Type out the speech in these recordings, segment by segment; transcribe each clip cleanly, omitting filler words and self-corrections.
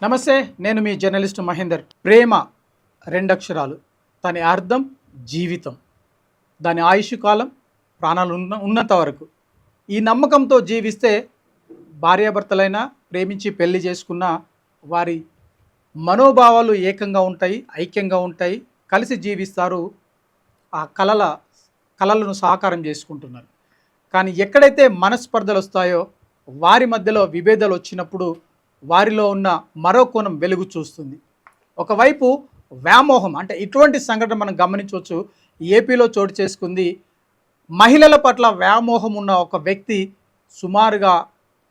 నమస్తే, నేను మీ జర్నలిస్ట్ మహేందర్. ప్రేమ రెండక్షరాలు. దాని అర్థం జీవితం. దాని ఆయుష్ కాలం ప్రాణాలు ఉన్నంత వరకు. ఈ నమ్మకంతో జీవిస్తే భార్యాభర్తలైనా ప్రేమించి పెళ్లి చేసుకున్న వారి మనోభావాలు ఏకంగా ఉంటాయి, ఐక్యంగా ఉంటాయి, కలిసి జీవిస్తారు. ఆ కలలను సాకారం చేసుకుంటున్నారు. కానీ ఎక్కడైతే మనస్పర్ధలు వస్తాయో వారి మధ్యలో విభేదాలు వచ్చినప్పుడు వారిలో ఉన్న మరో కోణం వెలుగు చూస్తుంది. ఒకవైపు వ్యామోహం, అంటే ఇటువంటి సంఘటన మనం గమనించవచ్చు. ఏపీలో చోటు చేసుకుంది. మహిళల పట్ల వ్యామోహం ఉన్న ఒక వ్యక్తి సుమారుగా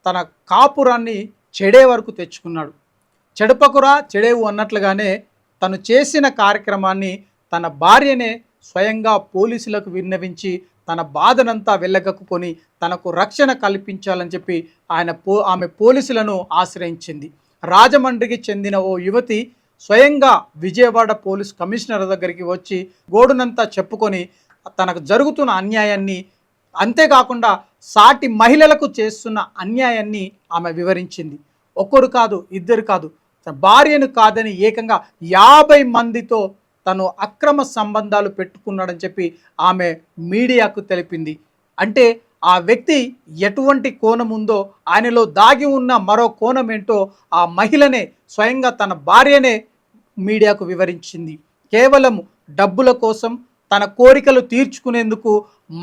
తన కాపురాన్ని చెడే వరకు తెచ్చుకున్నాడు. చెడపకురా చెడేవు అన్నట్లుగానే తను చేసిన కార్యక్రమాన్ని తన భార్యనే స్వయంగా పోలీసులకు విన్నవించి తన బాధనంతా వెళ్ళగక్కుకొని తనకు రక్షణ కల్పించాలని చెప్పి ఆమె పోలీసులను ఆశ్రయించింది. రాజమండ్రికి చెందిన ఓ యువతి స్వయంగా విజయవాడ పోలీస్ కమిషనర్ దగ్గరికి వచ్చి గోడునంతా చెప్పుకొని తనకు జరుగుతున్న అన్యాయాన్ని, అంతేకాకుండా సాటి మహిళలకు చేస్తున్న అన్యాయాన్ని ఆమె వివరించింది. ఒక్కరు కాదు, ఇద్దరు కాదు, భార్యను కాదని ఏకంగా 50 మందితో తను అక్రమ సంబంధాలు పెట్టుకున్నాడని చెప్పి ఆమె మీడియాకు తెలిపింది. అంటే ఆ వ్యక్తి ఎటువంటి కోణం ఉందో, ఆయనలో దాగి ఉన్న మరో కోణం ఏంటో ఆ మహిళనే స్వయంగా తన భార్యనే మీడియాకు వివరించింది. కేవలం డబ్బుల కోసం, తన కోరికలు తీర్చుకునేందుకు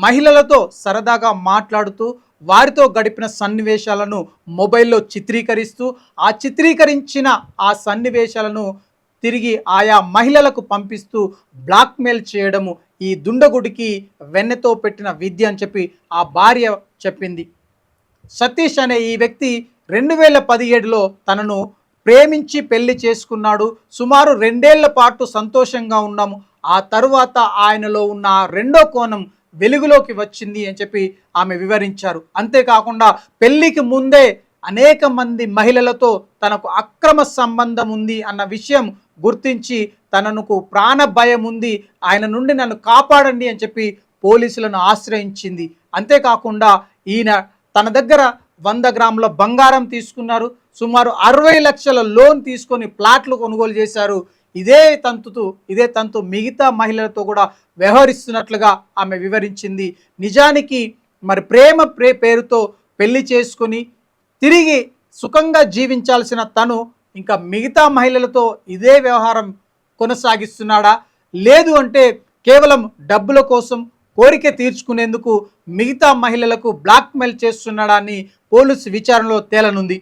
మహిళలతో సరదాగా మాట్లాడుతూ వారితో గడిపిన సన్నివేశాలను మొబైల్లో చిత్రీకరిస్తూ ఆ చిత్రీకరించిన ఆ సన్నివేశాలను తిరిగి ఆయా మహిళలకు పంపిస్తూ బ్లాక్మెయిల్ చేయడము ఈ దుండగుడికి వెన్నెతో పెట్టిన విద్య అని చెప్పి ఆ భార్య చెప్పింది. సతీష్ అనే ఈ వ్యక్తి 2017లో తనను ప్రేమించి పెళ్లి చేసుకున్నాడు. సుమారు 2 ఏళ్ల పాటు సంతోషంగా ఉన్నాము. ఆ తరువాత ఆయనలో ఉన్న రెండో కోణం వెలుగులోకి వచ్చింది అని చెప్పి ఆమె వివరించారు. అంతేకాకుండా పెళ్లికి ముందే అనేక మంది మహిళలతో తనకు అక్రమ సంబంధం ఉంది అన్న విషయం గుర్తించి తనకు ప్రాణ భయం ఉంది, ఆయన నుండి నన్ను కాపాడండి అని చెప్పి పోలీసులను ఆశ్రయించింది. అంతేకాకుండా ఈయన తన దగ్గర 100 గ్రాముల బంగారం తీసుకున్నారు. సుమారు 60 లక్షల లోన్ తీసుకొని ప్లాట్లు కొనుగోలు చేశారు. ఇదే తంతు మిగతా మహిళలతో కూడా వ్యవహరిస్తున్నట్లుగా ఆమె వివరించింది. నిజానికి మరి ప్రేమ పేరుతో పెళ్లి చేసుకొని తిరిగి సుఖంగా జీవించాల్సిన తను ఇంకా మిగతా మహిళలతో ఇదే వ్యవహారం కొనసాగిస్తున్నాడా, లేదు అంటే కేవలం డబ్బుల కోసం కోరిక తీర్చుకునేందుకు మిగతా మహిళలకు బ్లాక్మెయిల్ చేస్తున్నాడా అని పోలీసు విచారణలో తేలనుంది.